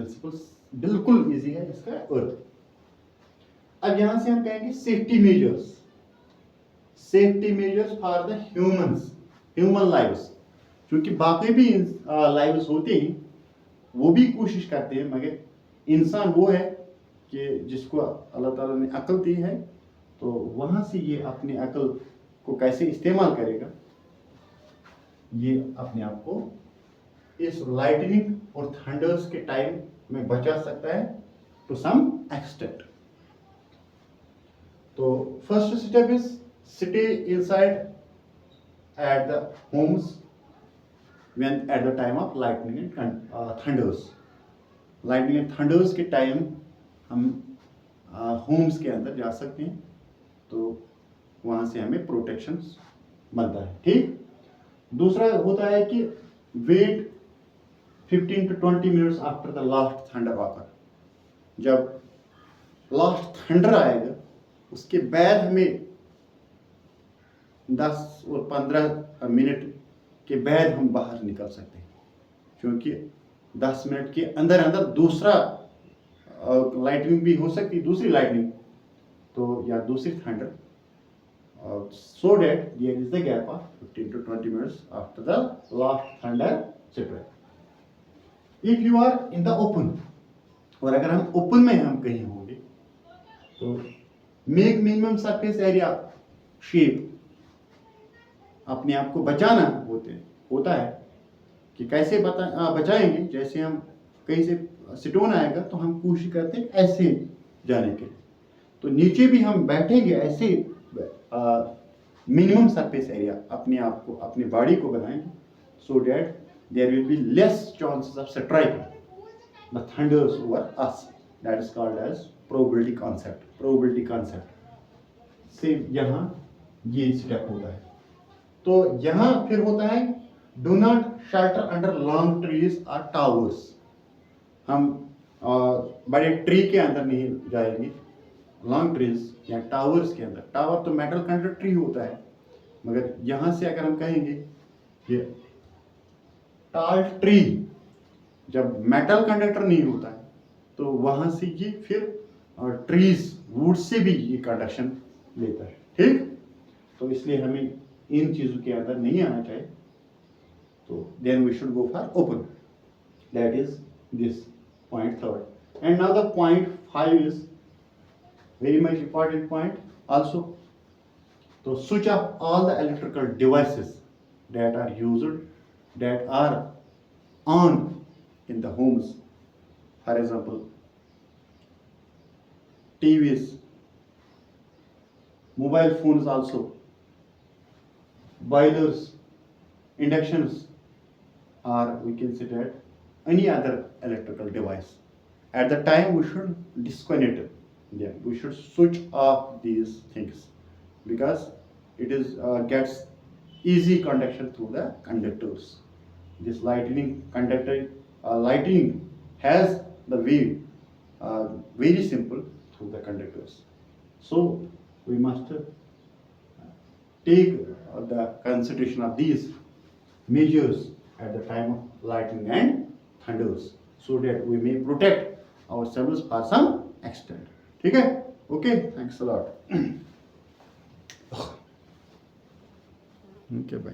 Principles बिल्कुल easy है इसका अर्थ। अब यहां से हम कहेंगे safety measures for the human lives. क्योंकि बाकी भी लाइव्स होते हैं, वो भी कोशिश करते हैं, मगर इंसान वो है कि जिसको अल्लाह ताला ने अक्ल दी है, तो वहां से ये अपनी अक्ल को कैसे इस्तेमाल करेगा, ये अपने आप को इस लाइटनिंग और थंडर्स के टाइम में बचा सकता है टू सम एक्सटेंट। तो first step is stay inside at the homes when at the time of lightning and thunder's. Lightning and thunder's के टाइम हम होम्स के अंदर जा सकते हैं, तो वहां से हमें प्रोटेक्शन मिलता है। ठीक। दूसरा होता है कि wait 15 to 20 minutes after the last thunder occur. जब लास्ट थंडर आएगा उसके बाद हमें 10 और 15 मिनट के बाद हम बाहर निकल सकते हैं, क्योंकि 10 मिनट के अंदर अंदर दूसरा लाइटनिंग भी हो सकती है, दूसरी लाइटनिंग तो या दूसरी thunder, so that there is the gap of 15 to 20 minutes after the last thunder strike. If you are in the open, और अगर हम ओपन में हम कहीं होंगे तो make minimum surface area shape. अपने आप को बचाना होता है कि कैसे बचाएंगे। जैसे हम कहीं से स्टोन आएगा तो हम कोशिश करते हैं ऐसे जाने के लिए, तो नीचे भी हम बैठेंगे ऐसे मिनिमम सरफेस एरिया अपने आप को, अपने बॉडी को बनाएंगे, so that there will be less chances of striking the thunders over us. That is called as probability concept से यहाँ ये स्टेप होता है। तो यहाँ फिर होता है do not shelter under long trees और टावर्स। हम बड़े ट्री के अंदर नहीं जाएंगे, लॉन्ग ट्रीज या टावर्स के अंदर। टावर तो मेटल कंडक्टर ट्री होता है, मगर यहां से अगर हम कहेंगे ये टाल ट्री, जब मेटल कंडक्टर नहीं होता है तो वहां से ये फिर ट्रीज वुड से भी ये कंडक्शन लेता है। ठीक। तो इसलिए हमें इन चीजों के अंदर नहीं आना चाहिए। तो then we should go for open. That is this point 3rd. And now the point 5 is very much important point also. So switch off all the electrical devices that are on in the homes. For example, TVs, mobile phones also, boilers, inductions, or we can say that any other electrical device. At the time we should disconnect it. Yeah, we should switch off these things because it is gets easy conduction through the conductors. This lightning has the wave very simple through the conductors. So we must take the consideration of these measures at the time of lightning and thunders, so that we may protect ourselves for some extent. ठीक है? Okay, thanks a lot. Okay, bye.